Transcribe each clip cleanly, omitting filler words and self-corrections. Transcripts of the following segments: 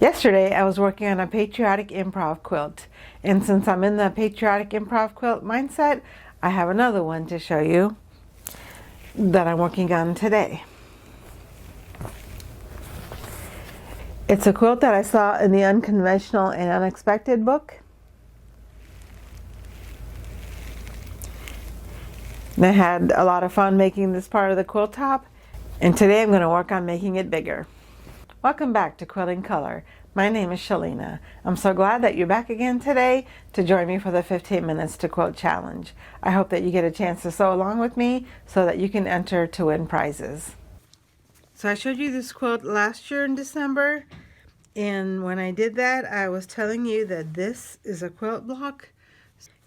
Yesterday I was working on a patriotic improv quilt, and since I'm in the patriotic improv quilt mindset, I have another one to show you that I'm working on today. It's a quilt that I saw in the Unconventional and Unexpected book. And I had a lot of fun making this part of the quilt top, and today I'm going to work on making it bigger. Welcome back to Quilting Color. My name is Shalina. I'm so glad that you're back again today to join me for the 15 Minutes to Quilt Challenge. I hope that you get a chance to sew along with me so that you can enter to win prizes. So I showed you this quilt last year in December, and when I did that, I was telling you that this is a quilt block.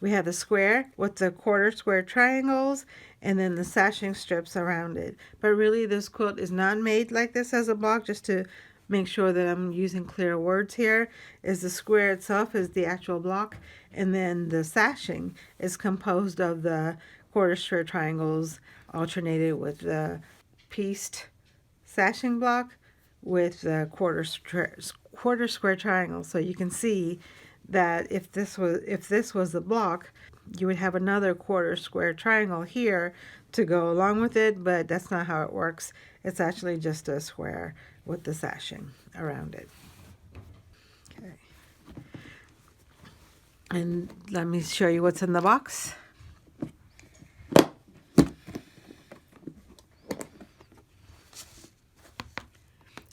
We have the square with the quarter square triangles and then the sashing strips around it. But really this quilt is not made like this as a block, just to make sure that I'm using clear words here. Is the square itself is the actual block, and then the sashing is composed of the quarter square triangles alternated with the pieced sashing block with the quarter square triangle. So you can see that if this was the block, you would have another quarter square triangle here to go along with it, but that's not how it works. It's actually just a square with the sashing around it. Okay. And let me show you what's in the box.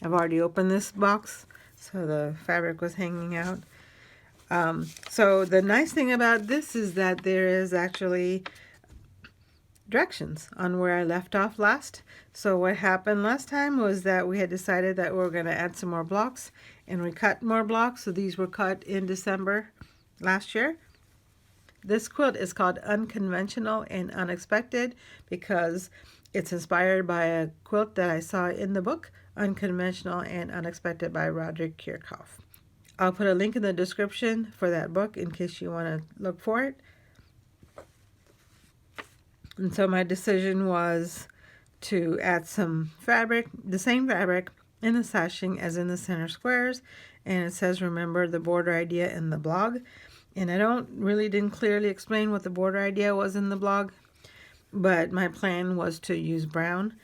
I've already opened this box, so the fabric was hanging out. So the nice thing about this is that there is actually directions on where I left off last. So what happened last time was that we had decided that we were going to add some more blocks, and we cut more blocks. So these were cut in December last year. This quilt is called Unconventional and Unexpected because it's inspired by a quilt that I saw in the book, Unconventional and Unexpected by Roderick Kiracofe. I'll put a link in the description for that book in case you want to look for it. And so my decision was to add some fabric, the same fabric in the sashing as in the center squares. And it says, remember the border idea in the blog. And I didn't clearly explain what the border idea was in the blog, but my plan was to use brown.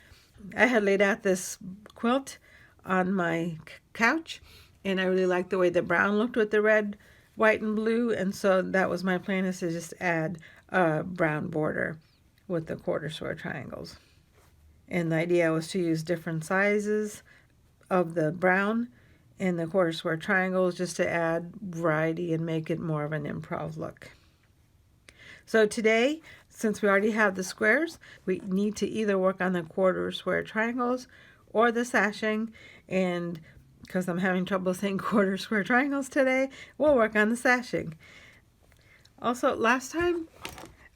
I had laid out this quilt on my couch, and I really liked the way the brown looked with the red, white, and blue, and so that was my plan, is to just add a brown border with the quarter square triangles. And the idea was to use different sizes of the brown and the quarter square triangles just to add variety and make it more of an improv look. So today, since we already have the squares, we need to either work on the quarter square triangles or the sashing, and because I'm having trouble saying quarter square triangles today, we'll work on the sashing. Also, last time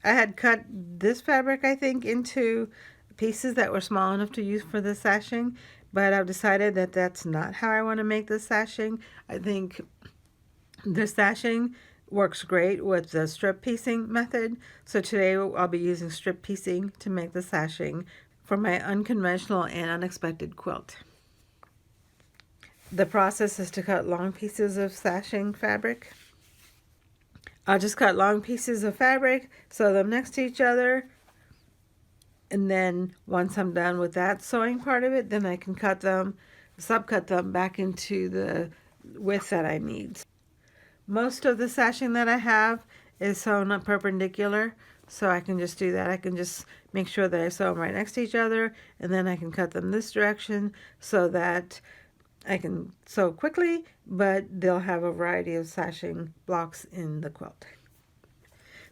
I had cut this fabric, I think, into pieces that were small enough to use for the sashing, but I've decided that that's not how I want to make the sashing. I think the sashing works great with the strip piecing method, so today I'll be using strip piecing to make the sashing for my Unconventional and Unexpected quilt. The process is to cut long pieces of sashing fabric. I'll just cut long pieces of fabric, sew them next to each other, and then once I'm done with that sewing part of it, then I can subcut them back into the width that I need. Most of the sashing that I have is sewn up perpendicular, so I can just do that. I can just make sure that I sew them right next to each other, and then I can cut them this direction so that I can sew quickly, but they'll have a variety of sashing blocks in the quilt.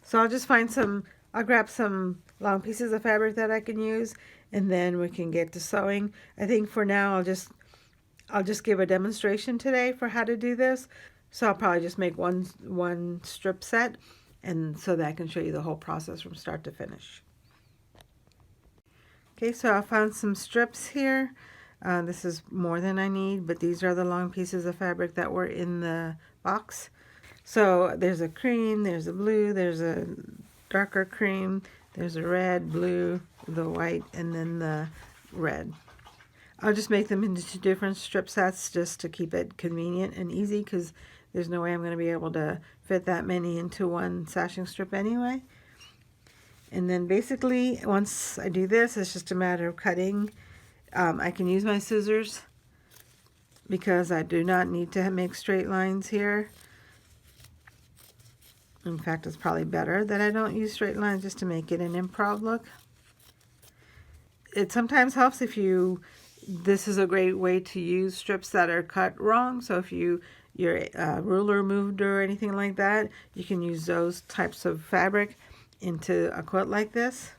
So I'll grab some long pieces of fabric that I can use, and then we can get to sewing. I think for now I'll just give a demonstration today for how to do this. So I'll probably just make one strip set, and so that I can show you the whole process from start to finish. Okay, so I found some strips here. This is more than I need, but these are the long pieces of fabric that were in the box. So there's a cream, there's a blue, there's a darker cream, there's a red, blue, the white, and then the red. I'll just make them into 2 different strip sets just to keep it convenient and easy, because there's no way I'm going to be able to fit that many into one sashing strip anyway. And then basically, once I do this, it's just a matter of cutting. I can use my scissors because I do not need to make straight lines here. In fact, it's probably better that I don't use straight lines, just to make it an improv look. It sometimes helps if you, this is a great way to use strips that are cut wrong. So if your ruler moved or anything like that, you can use those types of fabric into a quilt like this.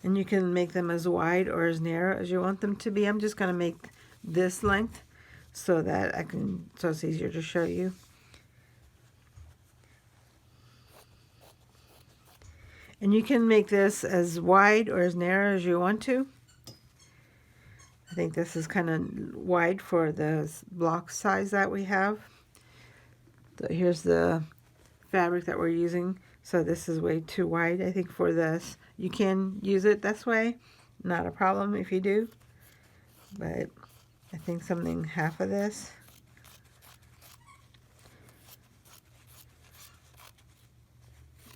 And you can make them as wide or as narrow as you want them to be. I'm just going to make this length so that so it's easier to show you. And you can make this as wide or as narrow as you want to. I think this is kind of wide for the block size that we have. So here's the fabric that we're using. So this is way too wide, I think, for this. You can use it this way. Not a problem if you do. But I think something half of this.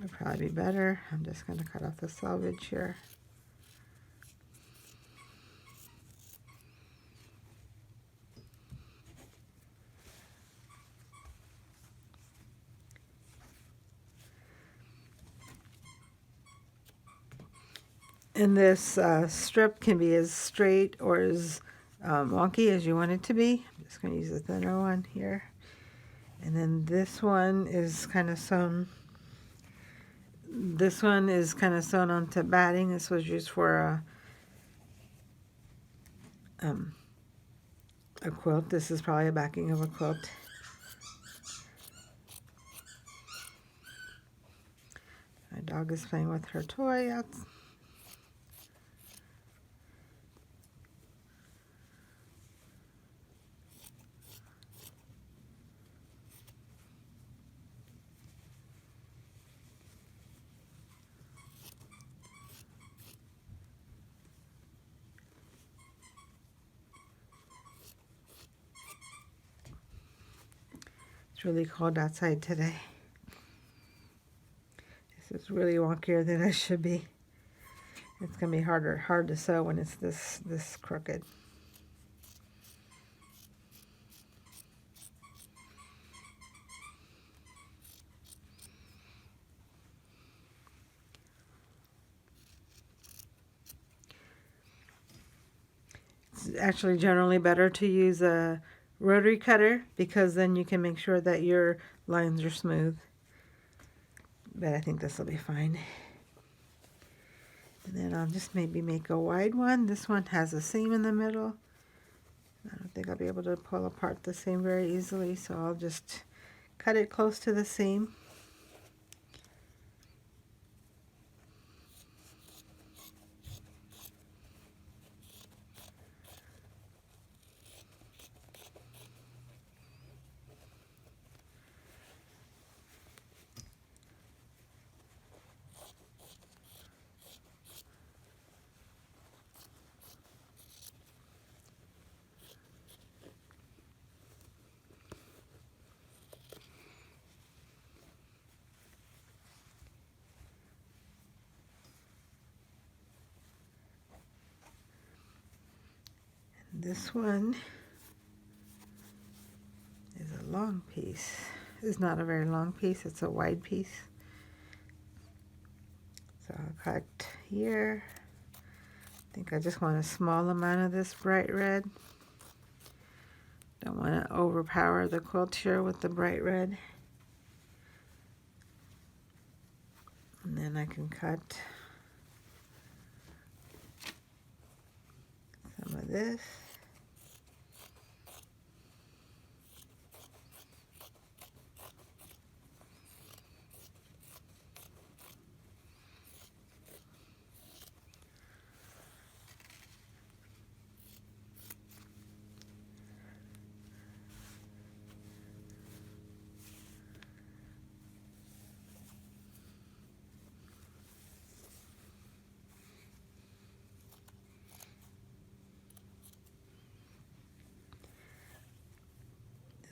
Would probably be better. I'm just going to cut off the selvage here. And this strip can be as straight or as wonky as you want it to be. I'm just going to use a thinner one here. And then this one is kind of sewn. This one is kind of sewn onto batting. This was used for a quilt. This is probably a backing of a quilt. My dog is playing with her toy out. It's really cold outside today. This is really wonkier than it should be. It's going to be hard to sew when it's this crooked. It's actually generally better to use a rotary cutter, because then you can make sure that your lines are smooth. But I think this will be fine. And then I'll just maybe make a wide one. This one has a seam in the middle. I don't think I'll be able to pull apart the seam very easily, so I'll just cut it close to the seam. This one is a long piece. It's not a very long piece, it's a wide piece. So I'll cut here. I think I just want a small amount of this bright red. Don't want to overpower the quilt here with the bright red. And then I can cut some of this.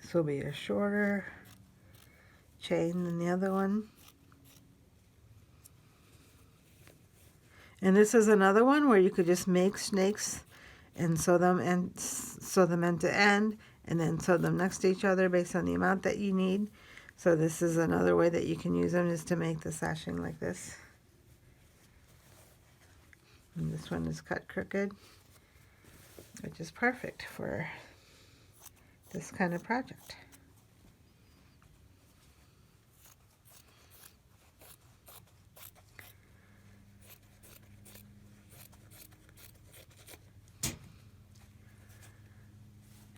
This will be a shorter chain than the other one. And this is another one where you could just make snakes and sew them end to end, and then sew them next to each other based on the amount that you need. So this is another way that you can use them, is to make the sashing like this. And this one is cut crooked, which is perfect for this kind of project.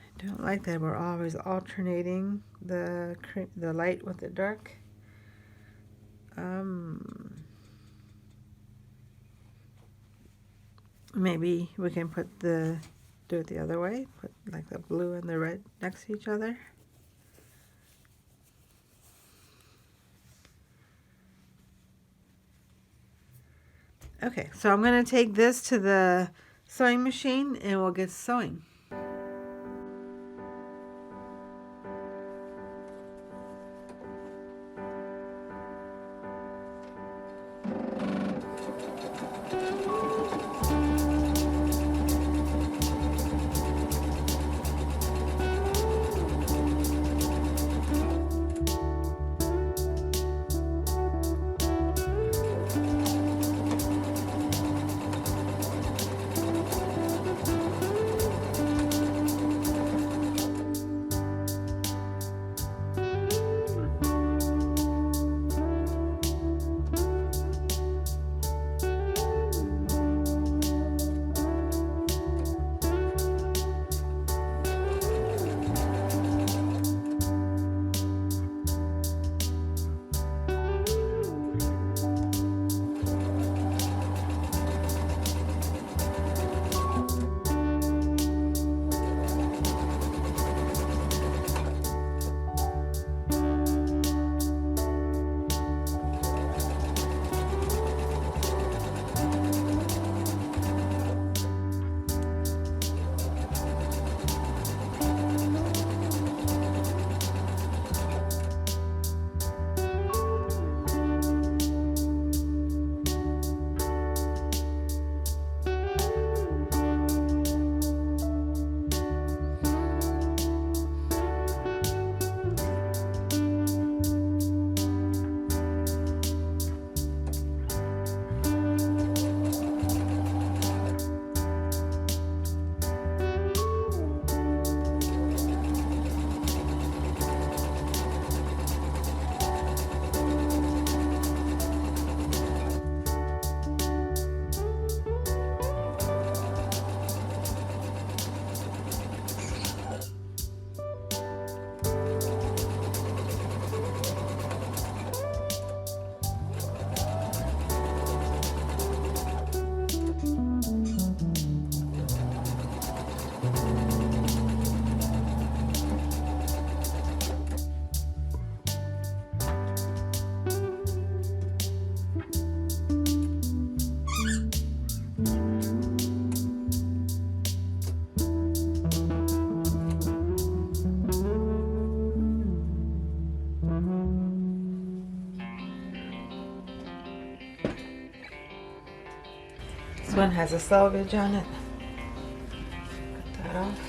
I don't like that we're always alternating the light with the dark. Maybe we can do it the other way, put like the blue and the red next to each other. Okay, so I'm going to take this to the sewing machine and we'll get sewing. This one has a selvage on it. Cut that off.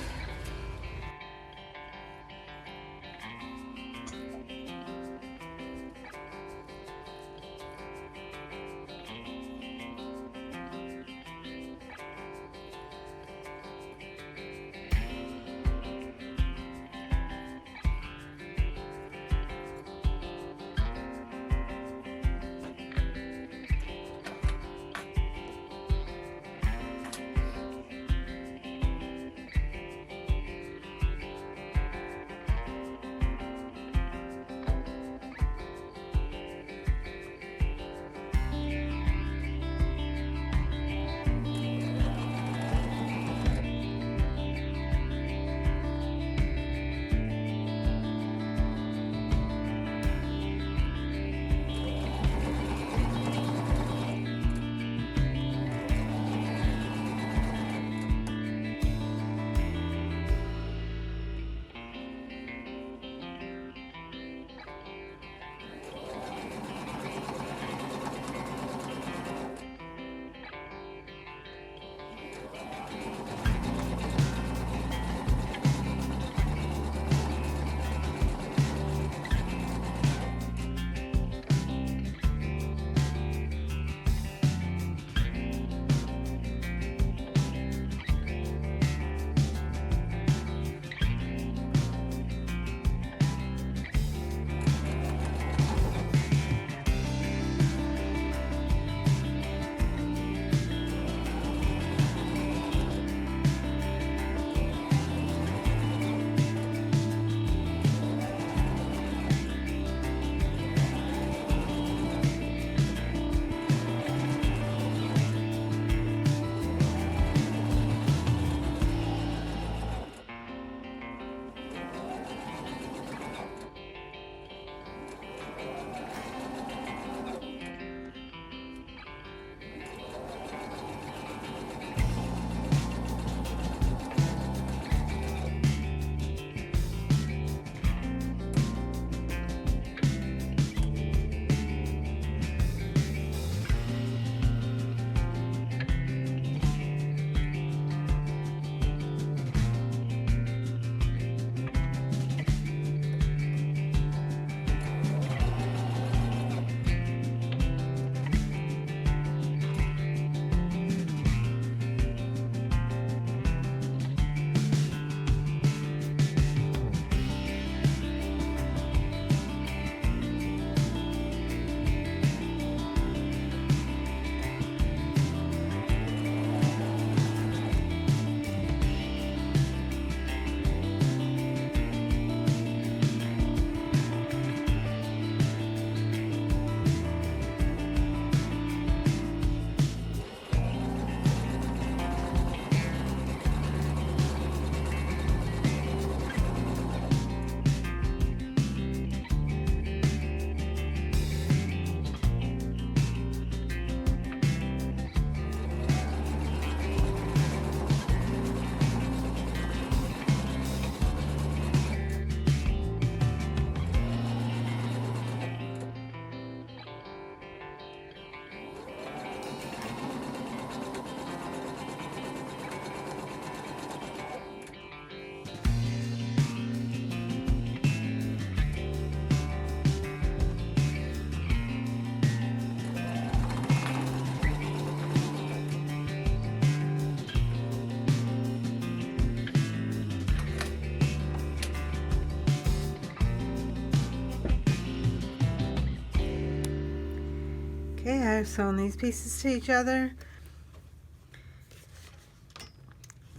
Okay, I've sewn these pieces to each other.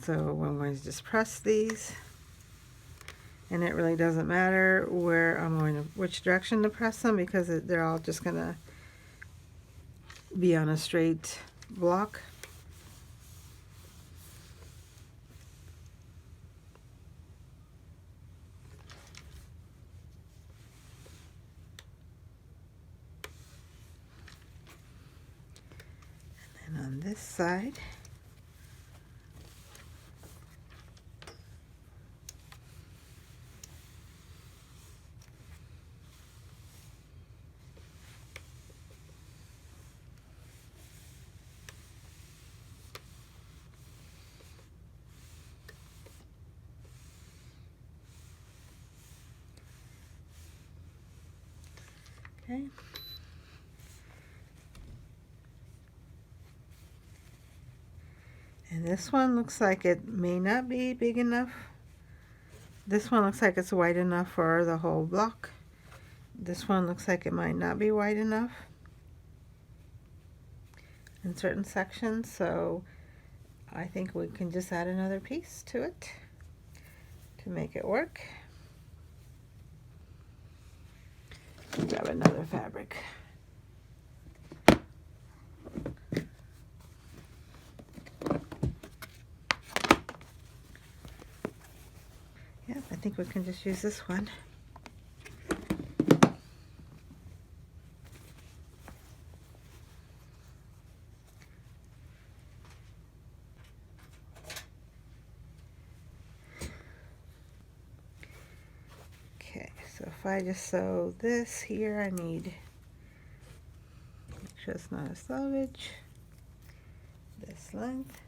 So I'm going to just press these, and it really doesn't matter where I'm going to, which direction to press them, because they're all just going to be on a straight block. And on this side, okay. And this one looks like it may not be big enough. This one looks like it's wide enough for the whole block. This one looks like it might not be wide enough in certain sections, so I think we can just add another piece to it to make it work. Grab another fabric. Yeah, I think we can just use this one. Okay, so if I just sew this here, I need, make sure it's not a selvage, this length,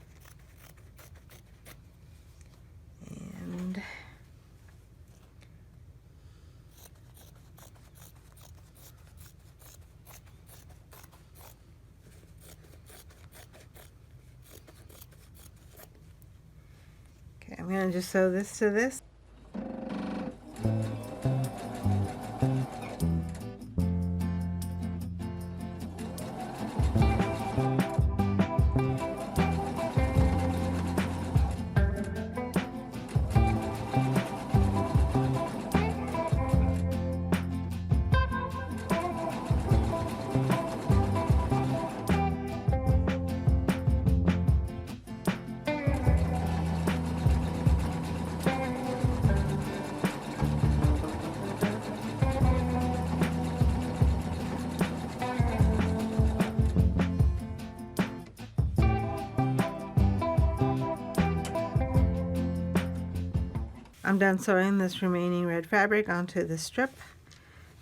and okay, I'm going to just sew this to this. I'm done sewing this remaining red fabric onto the strip.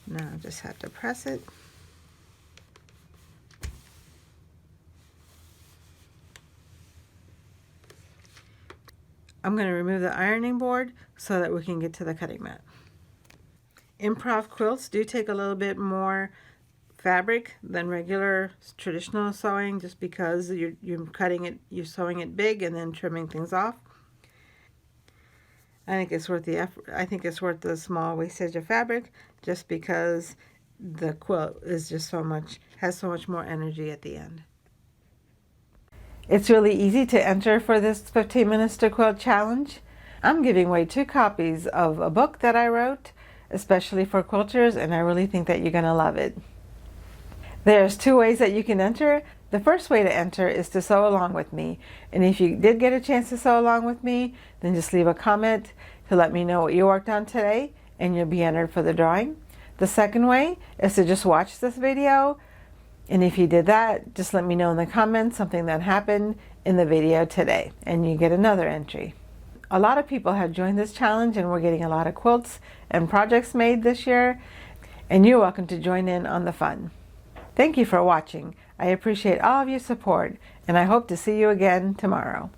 Now I just have to press it. I'm going to remove the ironing board so that we can get to the cutting mat. Improv quilts do take a little bit more fabric than regular traditional sewing, just because you're cutting it, you're sewing it big and then trimming things off. I think it's worth the effort. I think it's worth the small wastage of fabric, just because the quilt is just has so much more energy at the end. It's really easy to enter for this 15 minutes to quilt challenge. I'm giving away 2 copies of a book that I wrote, especially for quilters, and I really think that you're going to love it. There's 2 ways that you can enter. The first way to enter is to sew along with me. And if you did get a chance to sew along with me, then just leave a comment to let me know what you worked on today, and you'll be entered for the drawing. The second way is to just watch this video. And if you did that, just let me know in the comments something that happened in the video today, and you get another entry. A lot of people have joined this challenge, and we're getting a lot of quilts and projects made this year, and you're welcome to join in on the fun. Thank you for watching. I appreciate all of your support, and I hope to see you again tomorrow.